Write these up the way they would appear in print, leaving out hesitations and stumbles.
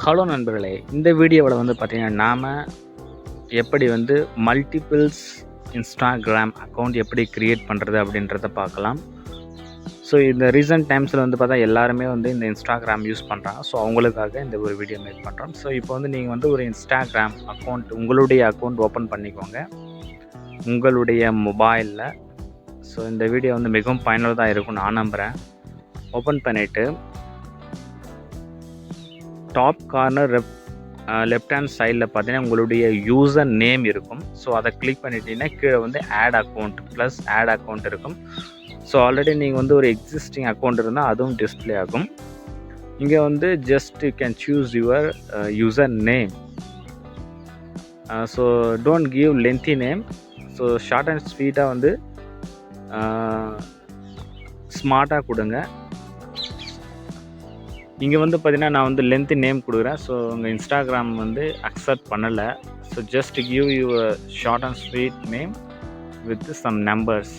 Hello நண்பர்களே, இந்த வீடியோவில் வந்து பார்த்திங்கன்னா நாம் எப்படி வந்து மல்டிபிள்ஸ் இன்ஸ்டாகிராம் அக்கௌண்ட் எப்படி க்ரியேட் பண்ணுறது அப்படின்றத பார்க்கலாம். ஸோ இந்த ரீசன்ட் டைம்ஸில் வந்து பார்த்தா எல்லாருமே வந்து இந்த இன்ஸ்டாகிராம் யூஸ் பண்ணுறாங்க. ஸோ அவங்களுக்காக இந்த ஒரு வீடியோ மேக் பண்ணுறோம். ஸோ இப்போ வந்து நீங்கள் வந்து ஒரு இன்ஸ்டாகிராம் அக்கௌண்ட் உங்களுடைய அக்கௌண்ட் ஓப்பன் பண்ணிக்கோங்க உங்களுடைய மொபைலில். ஸோ இந்த வீடியோ வந்து மிகவும் பயனுள்ளதாக இருக்கும் நான் நம்புகிறேன். ஓப்பன் பண்ணிவிட்டு டாப் கார்னர் லெஃப்ட் ஹேண்ட் சைடில் பார்த்தீங்கன்னா உங்களுடைய யூசர் நேம் இருக்கும். ஸோ அதை கிளிக் பண்ணிட்டீங்கன்னா கீழே வந்து add account plus add account இருக்கும். ஸோ ஆல்ரெடி நீங்கள் வந்து ஒரு எக்ஸிஸ்டிங் அக்கௌண்ட் இருந்தால் அதுவும் டிஸ்பிளே ஆகும். இங்கே வந்து just you can choose your user name. So don't give lengthy name. So short and ஸ்வீட்டாக வந்து ஸ்மார்ட்டாக கொடுங்க. இங்கே வந்து பார்த்தீங்கன்னா நான் வந்து லென்த்து நேம் கொடுக்குறேன். ஸோ உங்கள் இன்ஸ்டாகிராம் வந்து அக்செப்ட் பண்ணலை. So just give your short and sweet name with some numbers.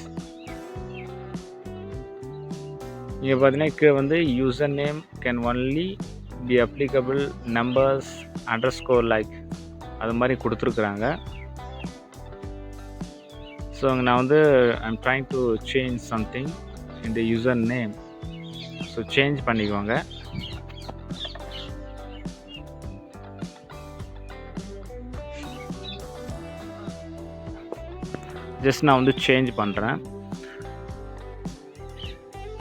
இங்கே பார்த்தீங்கன்னா கீழே வந்து user name can only be applicable numbers underscore like அது மாதிரி கொடுத்துருக்குறாங்க. ஸோ நான் வந்து I'm trying to change something இந்த யூசர் நேம். ஸோ சேஞ்ச் பண்ணிக்கோங்க. ஜஸ்ட் நான் வந்து சேஞ்ச் பண்ணுறேன்.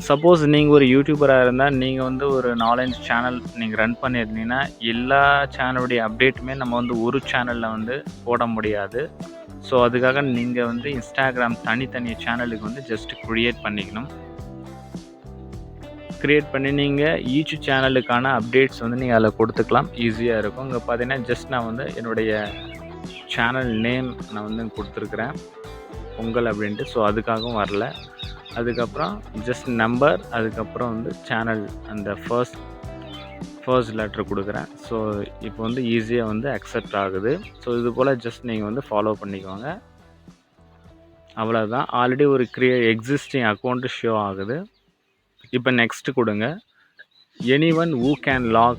சப்போஸ் நீங்கள் ஒரு யூடியூபராக இருந்தால் நீங்கள் வந்து ஒரு 4-5 சேனல் நீங்கள் ரன் பண்ணியிருந்தீங்கன்னா எல்லா சேனலுடைய அப்டேட்டுமே நம்ம வந்து ஒரு சேனலில் வந்து போட முடியாது. ஸோ அதுக்காக நீங்கள் வந்து இன்ஸ்டாகிராம் தனித்தனி சேனலுக்கு வந்து ஜஸ்ட் க்ரியேட் பண்ணிக்கணும். க்ரியேட் பண்ணி நீங்கள் ஈச் சேனலுக்கான அப்டேட்ஸ் வந்து நீங்கள் அதில் கொடுத்துக்கலாம். ஈஸியாக இருக்கும். இங்கே பார்த்தீங்கன்னா ஜஸ்ட் நான் வந்து என்னுடைய சேனல் நேம் நான் வந்து கொடுத்துருக்குறேன் பொங்கல் அப்படின்ட்டு. ஸோ அதுக்காகவும் வரல. அதுக்கப்புறம் ஜஸ்ட் நம்பர், அதுக்கப்புறம் வந்து சேனல் அந்த ஃபர்ஸ்ட் லெட்டர் கொடுக்குறேன். ஸோ இப்போ வந்து ஈஸியாக வந்து அக்செப்ட் ஆகுது. ஸோ இது போல் ஜஸ்ட் நீங்கள் வந்து ஃபாலோ பண்ணிக்கோங்க. அவ்வளோதான். ஆல்ரெடி ஒரு எக்ஸிஸ்டிங் அக்கௌண்ட்டு ஷோ ஆகுது. இப்போ நெக்ஸ்ட்டு கொடுங்க. anyone who can log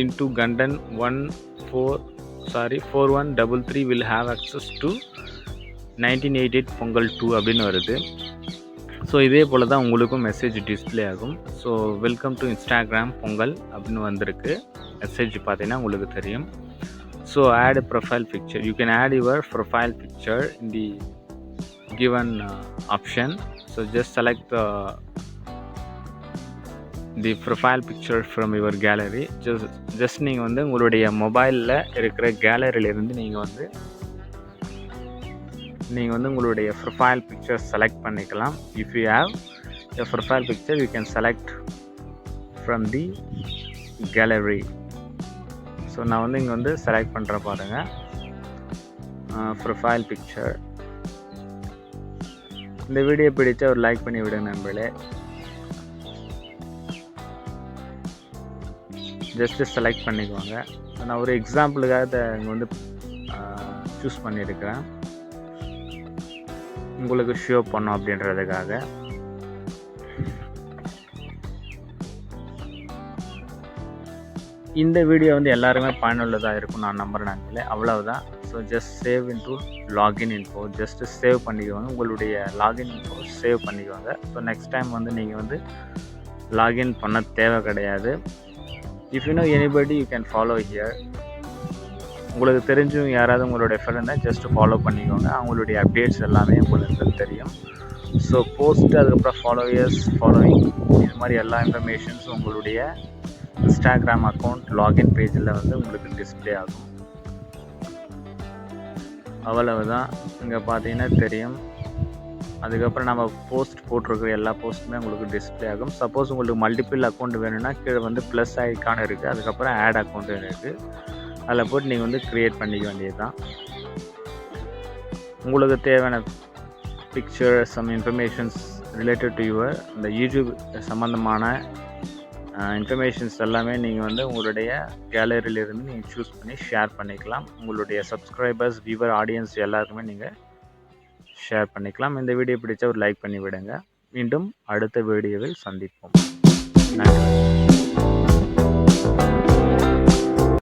into Gandan 4133 will have access to 1988 Pongal 2 அப்படின்னு வருது. ஸோ இதே போல் தான் உங்களுக்கும் மெசேஜ் டிஸ்பிளே ஆகும். So welcome to Instagram Pongal அப்படின்னு வந்திருக்கு மெசேஜ் பார்த்தீங்கன்னா உங்களுக்கு தெரியும். So add profile picture. You can add your profile picture in the given option. So just select the profile picture from your gallery. just நீங்கள் வந்து உங்களுடைய மொபைலில் இருக்கிற கேலரியிலிருந்து நீங்கள் வந்து உங்களுடைய ப்ரொஃபைல் பிக்சர் செலக்ட் பண்ணிக்கலாம். If you have a profile picture you can select from the gallery. So நான் வந்து இங்கே வந்து செலக்ட் பண்ணுற பாருங்கள் ப்ரொஃபைல் பிக்சர். இந்த வீடியோ பிடிச்சா ஒரு லைக் பண்ணி விடுங்க நண்பர்களே. ஜஸ்ட்டு செலக்ட் பண்ணிக்குவாங்க. நான் ஒரு எக்ஸாம்பிளுக்காக இங்கே வந்து சூஸ் பண்ணியிருக்கிறேன் உங்களுக்கு ஷோ பண்ணோம் அப்படின்றதுக்காக. இந்த வீடியோ வந்து எல்லாருமே பயனுள்ளதாக இருக்கும் நான் நம்புகிறேன் நண்பர்களே. அவ்வளவுதான். So just save into login info. Just save பண்ணிக்குவாங்க. உங்களுடைய லாகின் இன்ஃபோ சேவ் பண்ணிக்குவாங்க. ஸோ நெக்ஸ்ட் டைம் வந்து நீங்கள் வந்து லாகின் பண்ண தேவை கிடையாது. If you know anybody you can follow here. உங்களுக்கு தெரிஞ்சவங்க யாராவது உங்களுடைய ஃப்ரெண்ட் இருந்தால் ஜஸ்ட்டு ஃபாலோ பண்ணிக்கோங்க. அவங்களுடைய அப்டேட்ஸ் எல்லாமே உங்களுக்கு தெரியும். ஸோ போஸ்ட்டு, அதுக்கப்புறம் ஃபாலோயிங் இது மாதிரி எல்லா இன்ஃபர்மேஷன்ஸும் உங்களுடைய இன்ஸ்டாகிராம் அக்கௌண்ட் லாகின் பேஜில் வந்து உங்களுக்கு டிஸ்பிளே ஆகும். அவ்வளவுதான். இங்கே பார்த்தீங்கன்னா தெரியும். அதுக்கப்புறம் நம்ம போஸ்ட் போட்டிருக்கிற எல்லா போஸ்ட்டுமே உங்களுக்கு டிஸ்பிளே ஆகும். சப்போஸ் உங்களுக்கு மல்டிபிள் அக்கௌண்ட் வேணும்னா கீழே வந்து ப்ளஸ் ஐக்கான் இருக்குது. அதுக்கப்புறம் ஆட் அக்கௌண்ட் இருக்குது. அதில் போட்டு நீங்கள் வந்து க்ரியேட் பண்ணிக்க வேண்டியது தான். உங்களுக்கு தேவையான picture some informations related to your இந்த யூடியூப் சம்மந்தமான இன்ஃபர்மேஷன்ஸ் எல்லாமே நீங்கள் வந்து உங்களுடைய கேலரியிலிருந்து நீங்கள் சூஸ் பண்ணி ஷேர் பண்ணிக்கலாம். உங்களுடைய சப்ஸ்கிரைபர்ஸ், வியூவர், ஆடியன்ஸ் எல்லாருக்குமே நீங்கள் ஷேர் பண்ணிக்கலாம். இந்த வீடியோ பிடிச்சா ஒரு லைக் பண்ணி விடுங்க. மீண்டும் அடுத்த வீடியோவில் சந்திப்போம். நன்றி.